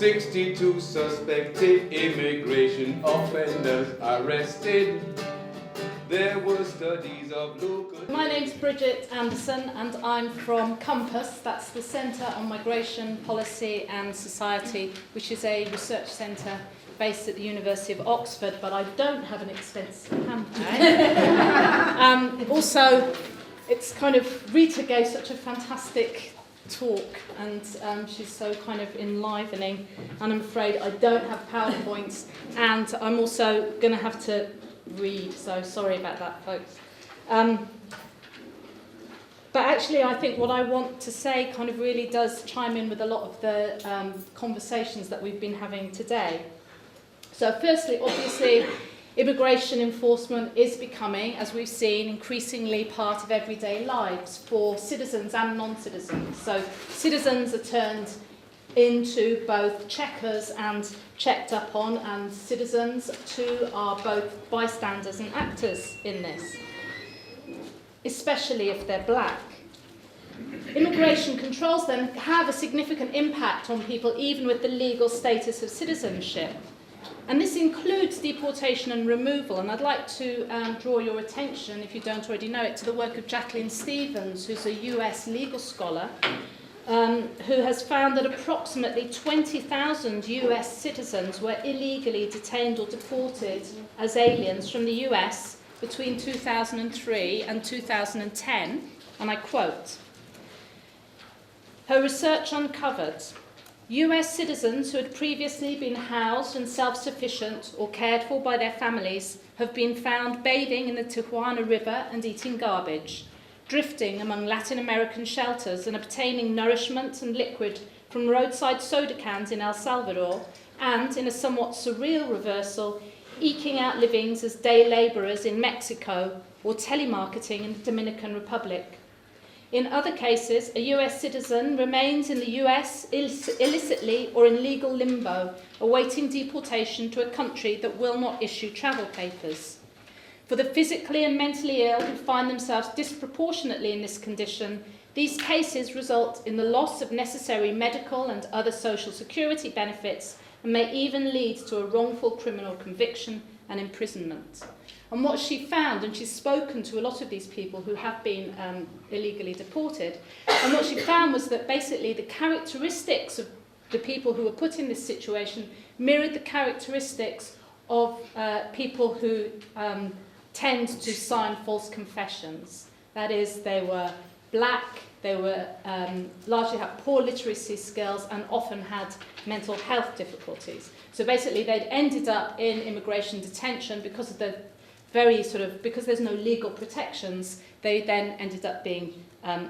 62 suspected immigration offenders arrested. There were studies of local... My name's Bridget Anderson and I'm from COMPAS, that's the Centre on Migration, Policy and Society, which is a research centre based at the University of Oxford, but I don't have an extensive campaign. Also, it's kind of, Rita gave such a fantastic talk and she's so kind of enlivening, and I'm afraid I don't have PowerPoints and I'm also going to have to read, so sorry about that, folks. But actually I think what I want to say kind of really does chime in with a lot of the conversations that we've been having today. So firstly, obviously, immigration enforcement is becoming, as we've seen, increasingly part of everyday lives for citizens and non-citizens. So citizens are turned into both checkers and checked up on, and citizens too are both bystanders and actors in this, especially if they're black. Immigration controls then have a significant impact on people even with the legal status of citizenship. And this includes deportation and removal, and I'd like to draw your attention, if you don't already know it, to the work of Jacqueline Stevens, who's a US legal scholar, who has found that approximately 20,000 US citizens were illegally detained or deported as aliens from the US between 2003 and 2010, and I quote, "Her research uncovered US citizens who had previously been housed and self-sufficient or cared for by their families have been found bathing in the Tijuana River and eating garbage, drifting among Latin American shelters and obtaining nourishment and liquid from roadside soda cans in El Salvador, and, in a somewhat surreal reversal, eking out livings as day labourers in Mexico or telemarketing in the Dominican Republic. In other cases, a US citizen remains in the US illicitly or in legal limbo, awaiting deportation to a country that will not issue travel papers. For the physically and mentally ill who find themselves disproportionately in this condition, these cases result in the loss of necessary medical and other social security benefits and may even lead to a wrongful criminal conviction and imprisonment." And what she found, and she's spoken to a lot of these people who have been illegally deported, and what she found was that basically the characteristics of the people who were put in this situation mirrored the characteristics of people who tend to sign false confessions. That is, they were black, they were largely had poor literacy skills and often had mental health difficulties. So basically they'd ended up in immigration detention because of the because there's no legal protections, they then ended up being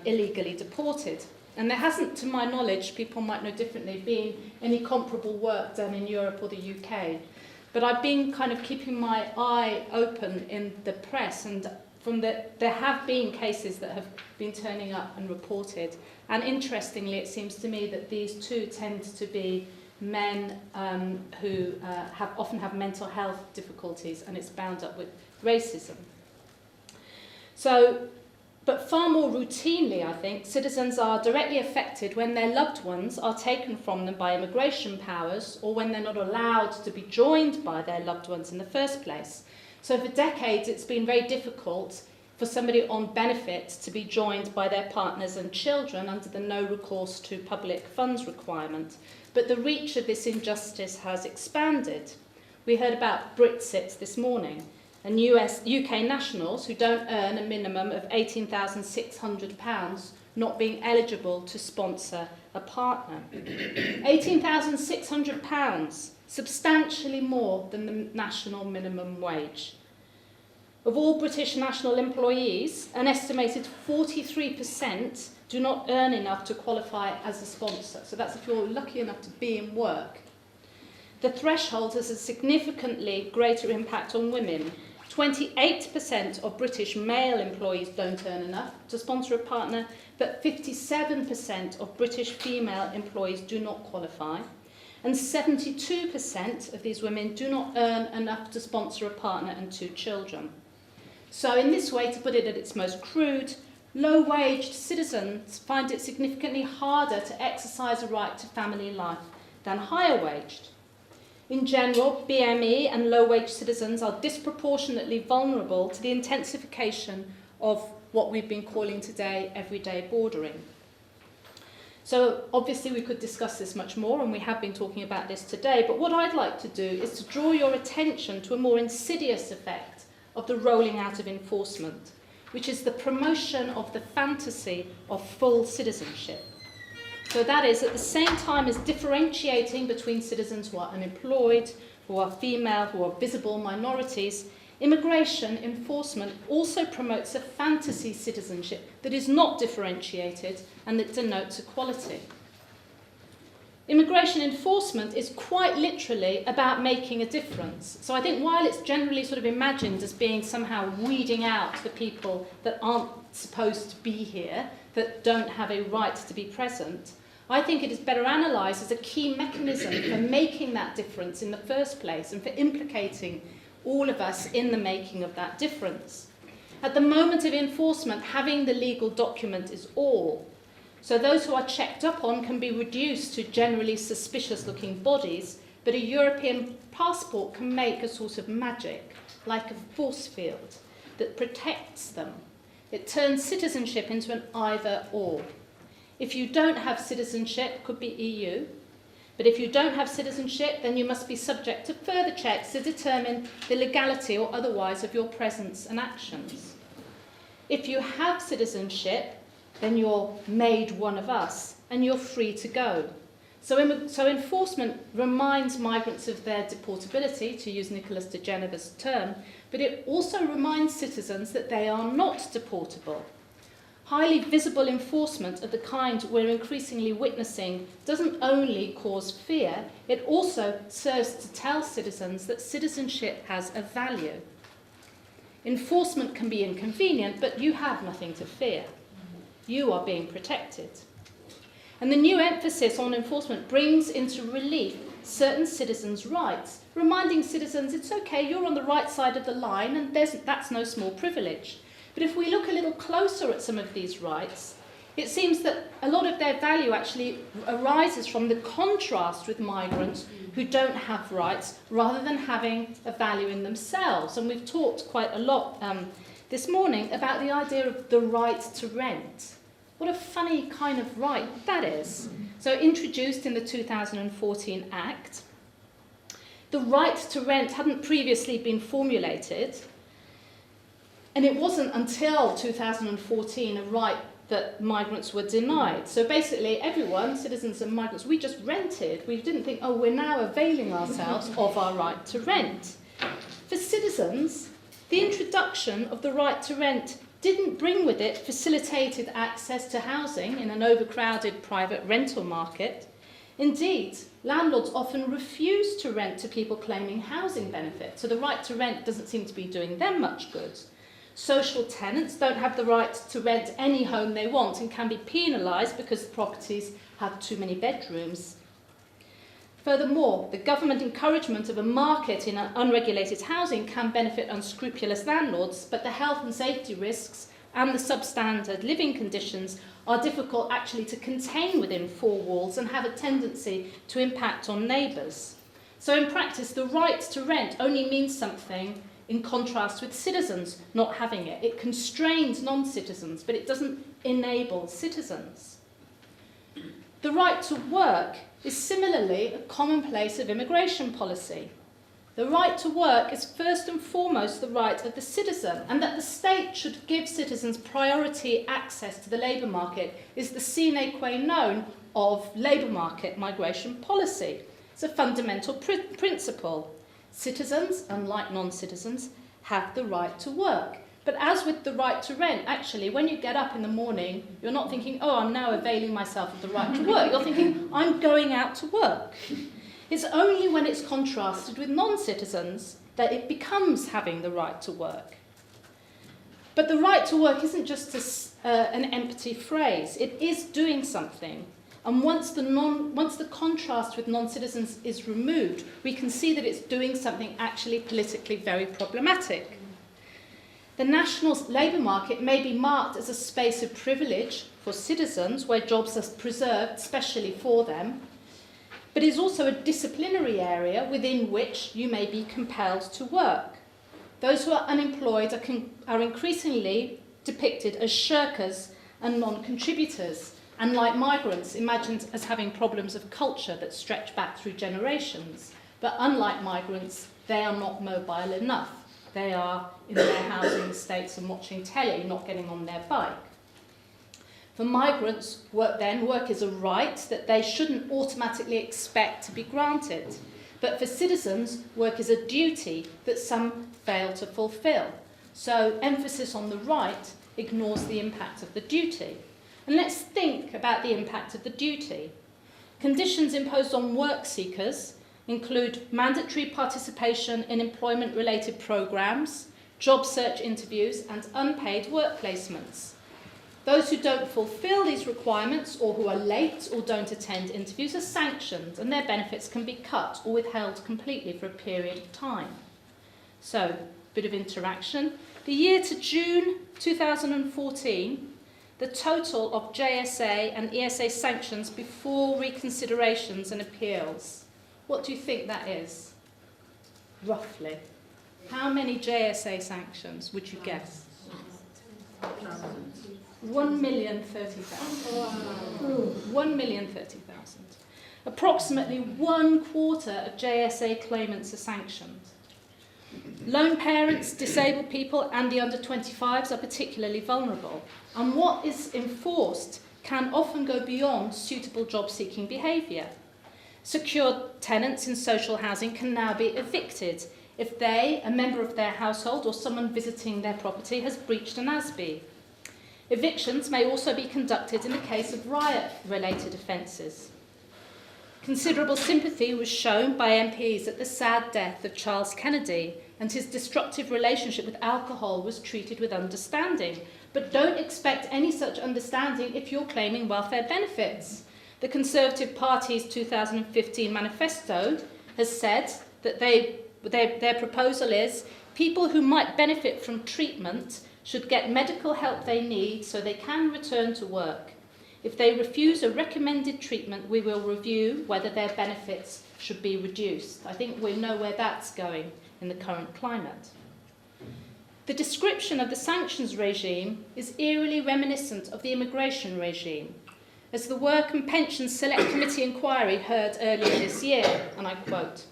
illegally deported. And there hasn't, to my knowledge, people might know differently, been any comparable work done in Europe or the UK. But I've been kind of keeping my eye open in the press, and there have been cases that have been turning up and reported. And interestingly, it seems to me that these two tend to be men who often have mental health difficulties, and it's bound up with racism. So, but far more routinely, I think, citizens are directly affected when their loved ones are taken from them by immigration powers, or when they're not allowed to be joined by their loved ones in the first place. So for decades, it's been very difficult for somebody on benefits to be joined by their partners and children under the no recourse to public funds requirement. But the reach of this injustice has expanded. We heard about Bridget this morning, and UK nationals who don't earn a minimum of £18,600 not being eligible to sponsor a partner. £18,600, substantially more than the national minimum wage. Of all British national employees, an estimated 43% do not earn enough to qualify as a sponsor. So that's if you're lucky enough to be in work. The threshold has a significantly greater impact on women. 28% of British male employees don't earn enough to sponsor a partner, but 57% of British female employees do not qualify. And 72% of these women do not earn enough to sponsor a partner and 2 children. So in this way, to put it at its most crude, low-waged citizens find it significantly harder to exercise a right to family life than higher waged. In general, BME and low-wage citizens are disproportionately vulnerable to the intensification of what we've been calling today everyday bordering. So obviously we could discuss this much more, and we have been talking about this today, but what I'd like to do is to draw your attention to a more insidious effect of the rolling out of enforcement, which is the promotion of the fantasy of full citizenship. So that is, at the same time as differentiating between citizens who are unemployed, who are female, who are visible minorities, immigration enforcement also promotes a fantasy citizenship that is not differentiated and that denotes equality. Immigration enforcement is quite literally about making a difference. So I think while it's generally sort of imagined as being somehow weeding out the people that aren't supposed to be here, that don't have a right to be present, I think it is better analysed as a key mechanism for making that difference in the first place and for implicating all of us in the making of that difference. At the moment of enforcement, having the legal document is all. So those who are checked up on can be reduced to generally suspicious-looking bodies, but a European passport can make a sort of magic, like a force field, that protects them. It turns citizenship into an either-or. If you don't have citizenship, it could be EU, but if you don't have citizenship, then you must be subject to further checks to determine the legality or otherwise of your presence and actions. If you have citizenship, then you're made one of us and you're free to go. So enforcement reminds migrants of their deportability, to use Nicholas de Geneva's term, but it also reminds citizens that they are not deportable. Highly visible enforcement of the kind we're increasingly witnessing doesn't only cause fear, it also serves to tell citizens that citizenship has a value. Enforcement can be inconvenient, but you have nothing to fear. You are being protected. And the new emphasis on enforcement brings into relief certain citizens' rights, reminding citizens it's okay, you're on the right side of the line and that's no small privilege. But if we look a little closer at some of these rights, it seems that a lot of their value actually arises from the contrast with migrants who don't have rights, rather than having a value in themselves. And we've talked quite a lot this morning about the idea of the right to rent. What a funny kind of right that is. So introduced in the 2014 Act, the right to rent hadn't previously been formulated, and it wasn't until 2014 a right that migrants were denied. So basically everyone, citizens and migrants, we just rented. We didn't think, oh, we're now availing ourselves of our right to rent. For citizens, the introduction of the right to rent didn't bring with it facilitated access to housing in an overcrowded private rental market. Indeed, landlords often refuse to rent to people claiming housing benefit, so the right to rent doesn't seem to be doing them much good. Social tenants don't have the right to rent any home they want and can be penalised because properties have too many bedrooms. Furthermore, the government encouragement of a market in unregulated housing can benefit unscrupulous landlords, but the health and safety risks and the substandard living conditions are difficult actually to contain within four walls and have a tendency to impact on neighbours. So in practice, the right to rent only means something in contrast with citizens not having it. It constrains non-citizens, but it doesn't enable citizens. The right to work is similarly a commonplace of immigration policy. The right to work is first and foremost the right of the citizen, and that the state should give citizens priority access to the labour market is the sine qua non of labour market migration policy. It's a fundamental principle. Citizens, unlike non-citizens, have the right to work. But as with the right to rent, actually, when you get up in the morning, you're not thinking, oh, I'm now availing myself of the right to work. You're thinking, I'm going out to work. It's only when it's contrasted with non-citizens that it becomes having the right to work. But the right to work isn't just an empty phrase. It is doing something. And once the contrast with non-citizens is removed, we can see that it's doing something actually politically very problematic. The national labour market may be marked as a space of privilege for citizens, where jobs are preserved specially for them. but is also a disciplinary area within which you may be compelled to work. Those who are unemployed are increasingly depicted as shirkers and non-contributors, and like migrants, imagined as having problems of culture that stretch back through generations. But unlike migrants, they are not mobile enough. They are in their housing estates and watching telly, not getting on their bike. For migrants, work is a right that they shouldn't automatically expect to be granted. But for citizens, work is a duty that some fail to fulfil. So emphasis on the right ignores the impact of the duty. And let's think about the impact of the duty. Conditions imposed on work seekers include mandatory participation in employment-related programs, job search interviews, and unpaid work placements. Those who don't fulfil these requirements or who are late or don't attend interviews are sanctioned, and their benefits can be cut or withheld completely for a period of time. So, a bit of interaction. The year to June 2014, the total of JSA and ESA sanctions before reconsiderations and appeals. What do you think that is? Roughly. How many JSA sanctions would you guess? 1,030,000. 1,030,000. Approximately 1/4 of JSA claimants are sanctioned. Lone parents, disabled people, and the under 25s are particularly vulnerable. And what is enforced can often go beyond suitable job-seeking behaviour. Secured tenants in social housing can now be evicted if they, a member of their household, or someone visiting their property has breached an ASB. Evictions may also be conducted in the case of riot-related offences. Considerable sympathy was shown by MPs at the sad death of Charles Kennedy, and his destructive relationship with alcohol was treated with understanding. But don't expect any such understanding if you're claiming welfare benefits. The Conservative Party's 2015 manifesto has said that their proposal is people who might benefit from treatment should get medical help they need so they can return to work. If they refuse a recommended treatment, we will review whether their benefits should be reduced. I think we know where that's going in the current climate. The description of the sanctions regime is eerily reminiscent of the immigration regime. As the Work and Pensions Select Committee inquiry heard earlier this year, and I quote,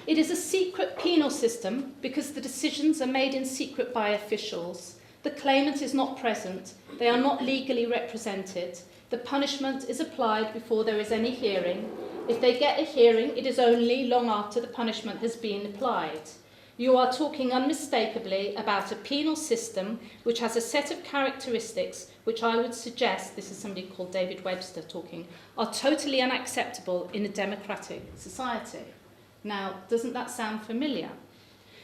"It is a secret penal system because the decisions are made in secret by officials. The claimant is not present. They are not legally represented. The punishment is applied before there is any hearing. If they get a hearing, it is only long after the punishment has been applied. You are talking unmistakably about a penal system which has a set of characteristics which I would suggest," this is somebody called David Webster talking, "are totally unacceptable in a democratic society." Now, doesn't that sound familiar?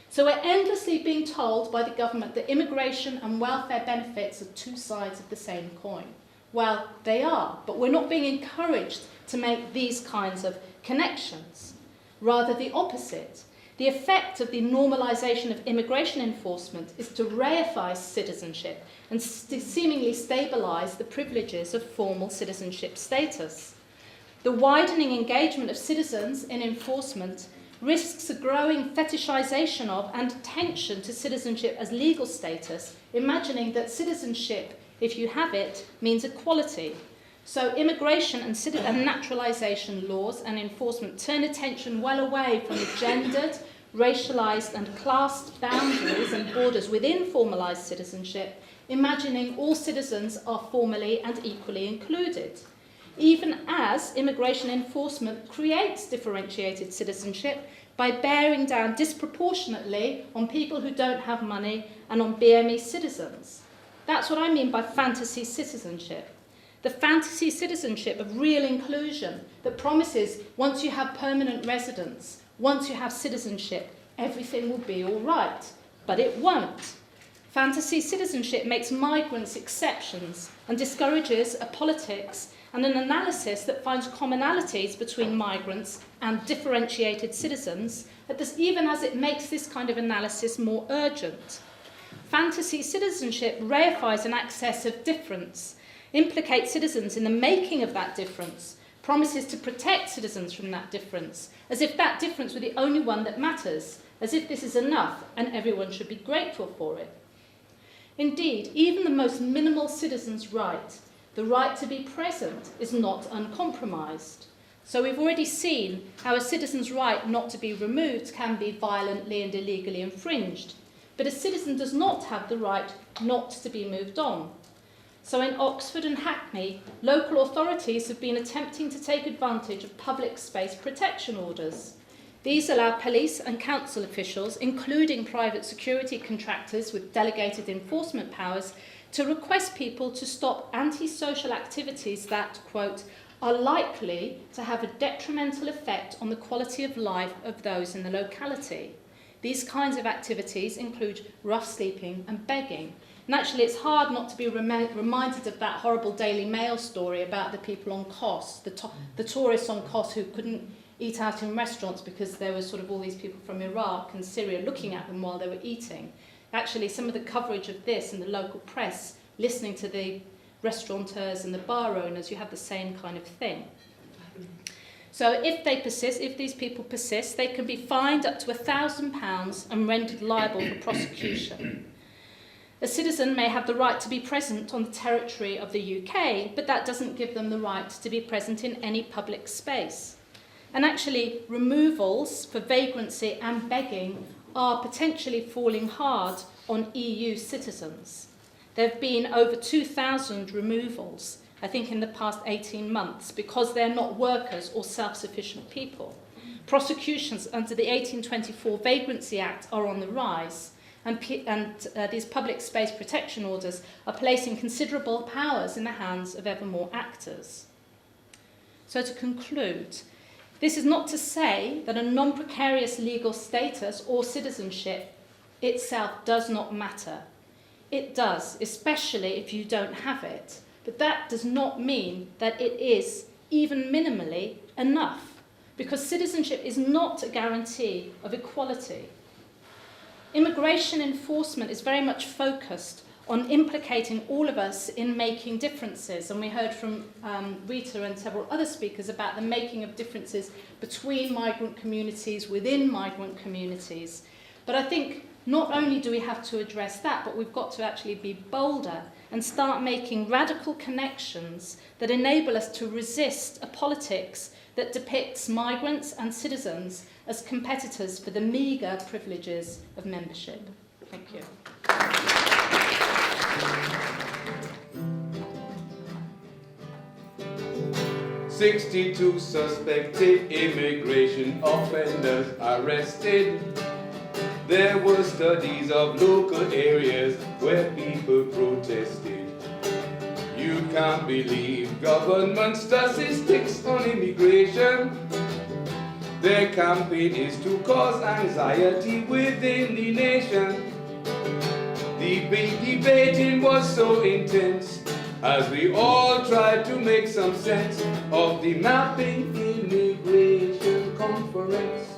So we're endlessly being told by the government that immigration and welfare benefits are two sides of the same coin. Well, they are, but we're not being encouraged to make these kinds of connections. Rather the opposite. The effect of the normalisation of immigration enforcement is to reify citizenship and seemingly stabilise the privileges of formal citizenship status. The widening engagement of citizens in enforcement risks a growing fetishisation of and attention to citizenship as legal status, imagining that citizenship, if you have it, means equality. So immigration and naturalisation laws and enforcement turn attention well away from the gendered, racialised and classed boundaries and borders within formalised citizenship, imagining all citizens are formally and equally included. Even as immigration enforcement creates differentiated citizenship by bearing down disproportionately on people who don't have money and on BME citizens. That's what I mean by fantasy citizenship. The fantasy citizenship of real inclusion that promises once you have permanent residence, once you have citizenship, everything will be all right. But it won't. Fantasy citizenship makes migrants exceptions and discourages a politics and an analysis that finds commonalities between migrants and differentiated citizens, even as it makes this kind of analysis more urgent. Fantasy citizenship reifies an excess of difference, implicates citizens in the making of that difference, promises to protect citizens from that difference, as if that difference were the only one that matters, as if this is enough and everyone should be grateful for it. Indeed, even the most minimal citizen's right, the right to be present, is not uncompromised. So we've already seen how a citizen's right not to be removed can be violently and illegally infringed, but a citizen does not have the right not to be moved on. So in Oxford and Hackney, local authorities have been attempting to take advantage of public space protection orders. These allow police and council officials, including private security contractors with delegated enforcement powers, to request people to stop antisocial activities that, quote, are likely to have a detrimental effect on the quality of life of those in the locality. These kinds of activities include rough sleeping and begging. And actually, it's hard not to be reminded of that horrible Daily Mail story about the people on Kos, the tourists on Kos who couldn't eat out in restaurants because there was sort of all these people from Iraq and Syria looking at them while they were eating. Actually, some of the coverage of this in the local press, listening to the restaurateurs and the bar owners, you have the same kind of thing. So if they persist, if these people persist, they can be fined up to £1,000 and rendered liable for prosecution. A citizen may have the right to be present on the territory of the UK, but that doesn't give them the right to be present in any public space. And actually, removals for vagrancy and begging are potentially falling hard on EU citizens. There have been over 2,000 removals, I think, in the past 18 months, because they're not workers or self-sufficient people. Prosecutions under the 1824 Vagrancy Act are on the rise, and these public space protection orders are placing considerable powers in the hands of ever more actors. So to conclude, this is not to say that a non-precarious legal status or citizenship itself does not matter. It does, especially if you don't have it. But that does not mean that it is, even minimally, enough, because citizenship is not a guarantee of equality. Immigration enforcement is very much focused on implicating all of us in making differences, and we heard from Rita and several other speakers about the making of differences between migrant communities, within migrant communities. But I think not only do we have to address that, but we've got to actually be bolder and start making radical connections that enable us to resist a politics that depicts migrants and citizens as competitors for the meagre privileges of membership. Thank you. 62 suspected immigration offenders arrested. There were studies of local areas where people protested. You can't believe government statistics on immigration. Their campaign is to cause anxiety within the nation. The big debating was so intense as we all tried to make some sense of the mapping immigration conference.